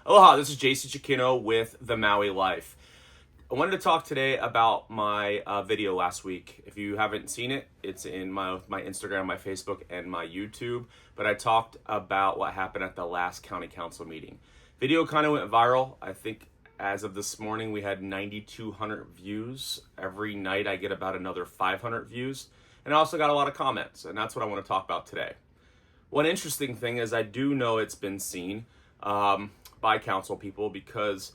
Aloha, this is JC Chiquino with the Maui Life. I wanted to talk today about my video last week. If you haven't seen it, it's in my Instagram, my Facebook, and my YouTube. But I talked about what happened at the last county council meeting. Video kind of went viral. I think as of this morning, we had 9,200 views. Every night I get about another 500 views. And I also got a lot of comments, and that's what I want to talk about today. One interesting thing is I do know it's been seen by council people because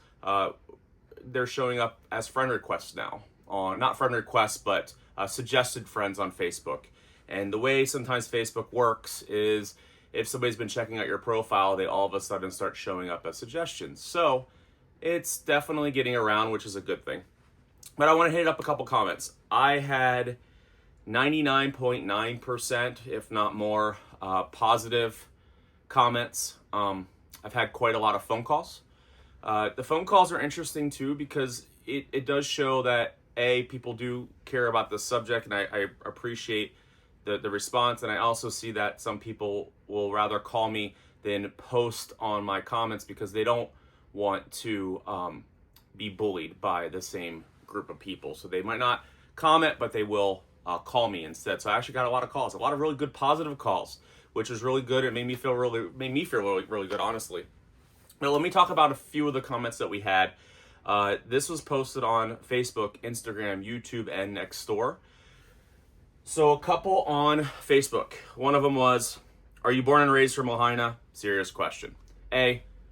they're showing up as friend requests now. Not friend requests, but suggested friends on Facebook. And the way sometimes Facebook works is if somebody's been checking out your profile, they all of a sudden start showing up as suggestions. So it's definitely getting around, which is a good thing. But I want to hit up a couple comments. I had 99.9%, if not more, positive comments. I've had quite a lot of phone calls. The phone calls are interesting too because it does show that people do care about the subject, and I appreciate the response. And I also see that some people will rather call me than post on my comments because they don't want to be bullied by the same group of people. So they might not comment, but they will call me instead. So I actually got a lot of calls, a lot of really good positive calls, which was really good. It made me feel really good, honestly. Now let me talk about a few of the comments that we had. This was posted on Facebook, Instagram, YouTube, and Nextdoor. So a couple on Facebook. One of them was, "Are you born and raised from Lahaina?" Serious question.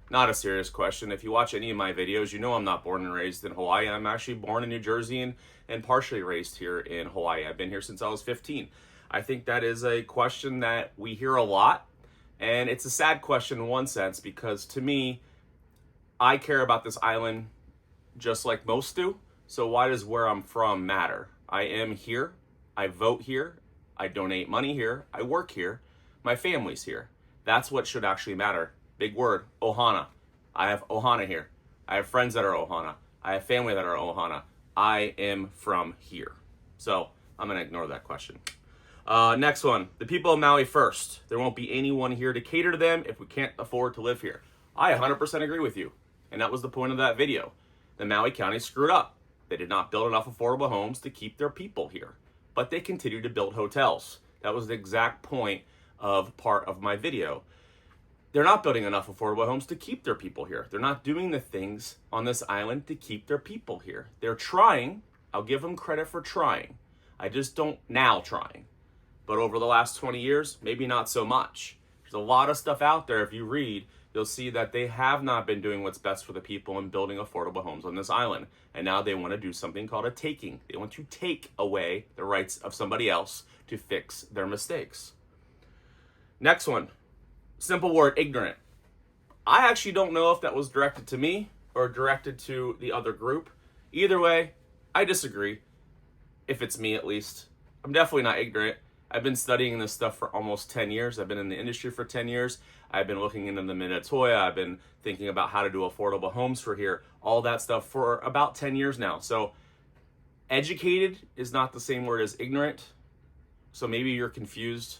Not a serious question. If you watch any of my videos, you know I'm not born and raised in Hawaii. I'm actually born in New Jersey and partially raised here in Hawaii. I've been here since I was 15. I think that is a question that we hear a lot, and it's a sad question in one sense because to me, I care about this island just like most do, so why does where I'm from matter? I am here, I vote here, I donate money here, I work here, my family's here. That's what should actually matter. Big word, ohana. I have ohana here. I have friends that are ohana. I have family that are ohana. I am from here. So I'm gonna ignore that question. Next one, the people of Maui first. There won't be anyone here to cater to them if we can't afford to live here. I 100% agree with you. And that was the point of that video. The Maui County screwed up. They did not build enough affordable homes to keep their people here, but they continued to build hotels. That was the exact point of part of my video. They're not building enough affordable homes to keep their people here. They're not doing the things on this island to keep their people here. They're trying. I'll give them credit for trying. I just don't now trying. But over the last 20 years, maybe not so much. There's a lot of stuff out there. If you read, you'll see that they have not been doing what's best for the people and building affordable homes on this island. And now they want to do something called a taking. They want to take away the rights of somebody else to fix their mistakes. Next one, simple word, ignorant. I actually don't know if that was directed to me or directed to the other group. Either way, I disagree. If it's me, at least. I'm definitely not ignorant. I've been studying this stuff for almost 10 years. I've been in the industry for 10 years. I've been looking into the Minatoya. I've been thinking about how to do affordable homes for here. All that stuff for about 10 years now. So educated is not the same word as ignorant. So maybe you're confused.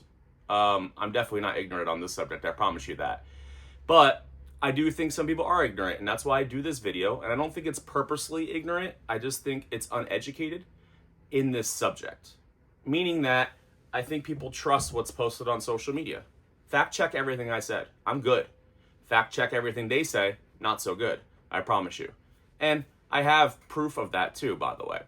I'm definitely not ignorant on this subject. I promise you that. But I do think some people are ignorant, and that's why I do this video. And I don't think it's purposely ignorant. I just think it's uneducated in this subject. Meaning that I think people trust what's posted on social media. Fact check everything I said. I'm good. Fact check everything they say. Not so good. I promise you. And I have proof of that too, by the way.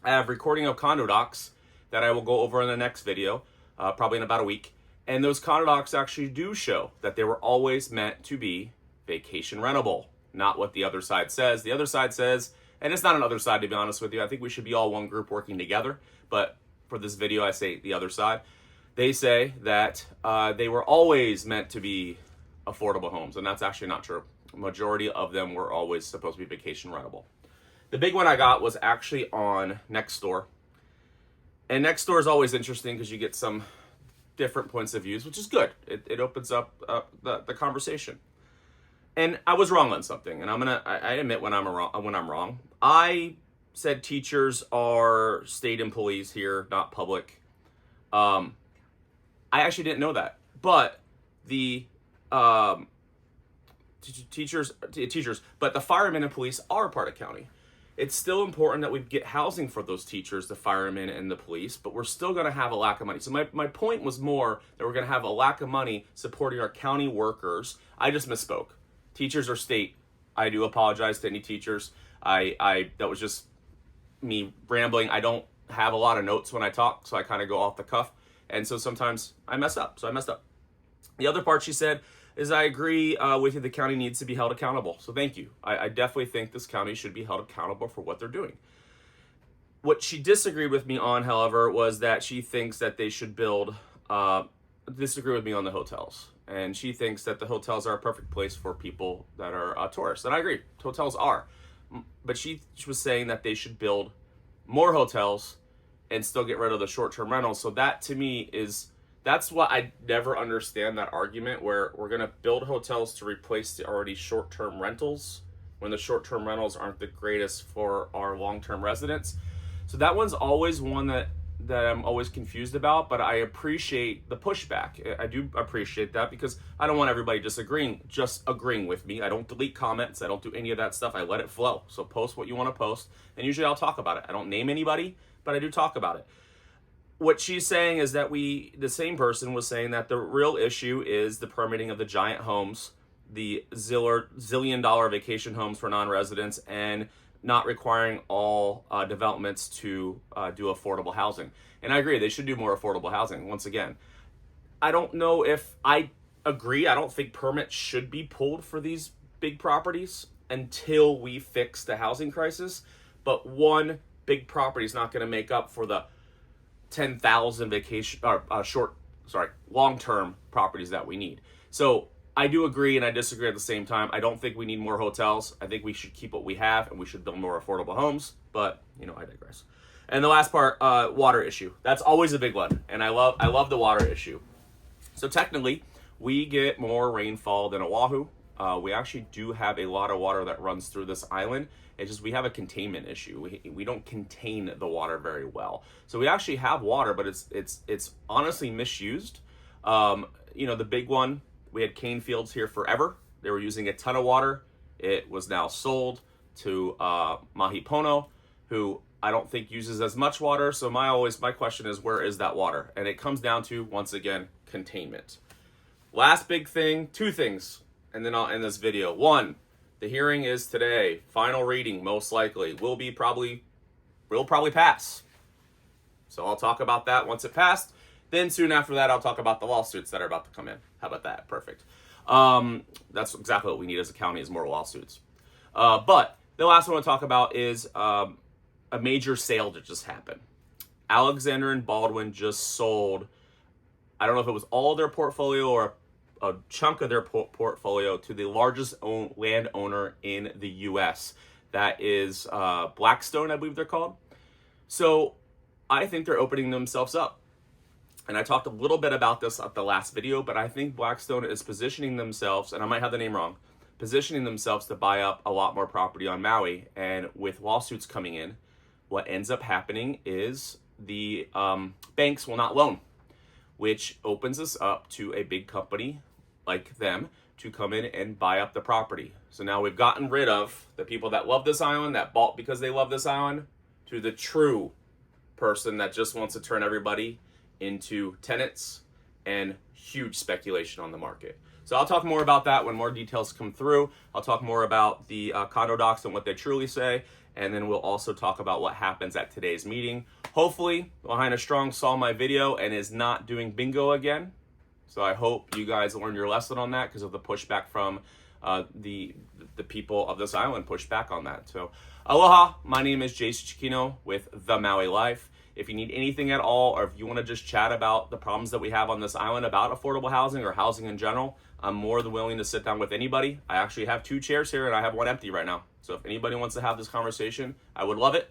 I have recording of condo docs that I will go over in the next video, probably in about a week. And those condo docs actually do show that they were always meant to be vacation rentable, not what the other side says. The other side says, and it's not an other side to be honest with you, I think we should be all one group working together, but for this video, I say the other side. They say that they were always meant to be affordable homes, and that's actually not true. A majority of them were always supposed to be vacation rentable. The big one I got was actually on Nextdoor. And Nextdoor is always interesting because you get some different points of views, which is good. It opens up the conversation. And I was wrong on something, and I admit when I'm wrong. I said teachers are state employees here, not public. I actually didn't know that, but the teachers, but the firemen and police are a part of county. It's still important that we get housing for those teachers, the firemen, and the police, but we're still going to have a lack of money. So my point was more that we're going to have a lack of money supporting our county workers. I just misspoke. Teachers are state. I do apologize to any teachers. That was just me rambling. I don't have a lot of notes when I talk, so I kind of go off the cuff. And so sometimes I mess up. So I messed up. The other part she said is I agree with you, the county needs to be held accountable. So thank you. I definitely think this county should be held accountable for what they're doing. What she disagreed with me on, however, was that she thinks that they should disagree with me on the hotels. And she thinks that the hotels are a perfect place for people that are tourists. And I agree, hotels are. But she was saying that they should build more hotels and still get rid of the short-term rentals. So that to me that's what I never understand, that argument where we're going to build hotels to replace the already short-term rentals when the short-term rentals aren't the greatest for our long-term residents. So that one's always one that I'm always confused about, but I appreciate the pushback. I do appreciate that because I don't want everybody just agreeing with me. I don't delete comments. I don't do any of that stuff. I let it flow. So post what you want to post, and usually I'll talk about it. I don't name anybody, but I do talk about it. What she's saying is that the same person was saying that the real issue is the permitting of the giant homes, the zillion-dollar vacation homes for non-residents, and not requiring all developments to do affordable housing. And I agree, they should do more affordable housing. Once again, I don't know if I agree. I don't think permits should be pulled for these big properties until we fix the housing crisis. But one big property is not going to make up for the 10,000 long-term properties that we need. So I do agree and I disagree at the same time. I don't think we need more hotels. I think we should keep what we have and we should build more affordable homes. But, I digress. And the last part, water issue. That's always a big one. And I love the water issue. So technically, we get more rainfall than Oahu. We actually do have a lot of water that runs through this island. It's just we have a containment issue. We don't contain the water very well. So we actually have water, but it's honestly misused. The big one, we had cane fields here forever. They were using a ton of water. It was now sold to Mahi Pono, who I don't think uses as much water. So my question is, where is that water? And it comes down to, once again, containment. Last big thing, two things, and then I'll end this video. One, the hearing is today. Final reading, most likely, will probably pass. So I'll talk about that once it passed. Then soon after that, I'll talk about the lawsuits that are about to come in. How about that? Perfect. That's exactly what we need as a county, is more lawsuits. But the last one I want to talk about is a major sale that just happened. Alexander and Baldwin just sold, I don't know if it was all of their portfolio or a chunk of their portfolio to the largest landowner in the U.S. That is Blackstone, I believe they're called. So I think they're opening themselves up. And I talked a little bit about this at the last video, but I think Blackstone is positioning themselves, and I might have the name wrong, positioning themselves to buy up a lot more property on Maui. And with lawsuits coming in, what ends up happening is the banks will not loan, which opens us up to a big company like them to come in and buy up the property. So now we've gotten rid of the people that love this island, that bought because they love this island, to the true person that just wants to turn everybody into tenants and huge speculation on the market. So I'll talk more about that when more details come through. I'll talk more about the condo docs and what they truly say. And then we'll also talk about what happens at today's meeting. Hopefully, Lahaina Strong saw my video and is not doing bingo again. So I hope you guys learned your lesson on that because of the pushback from the people of this island pushed back on that. So aloha, my name is Jason Chiquino with The Maui Life. If you need anything at all, or if you want to just chat about the problems that we have on this island about affordable housing or housing in general, I'm more than willing to sit down with anybody. I actually have 2 chairs here and I have one empty right now. So if anybody wants to have this conversation, I would love it.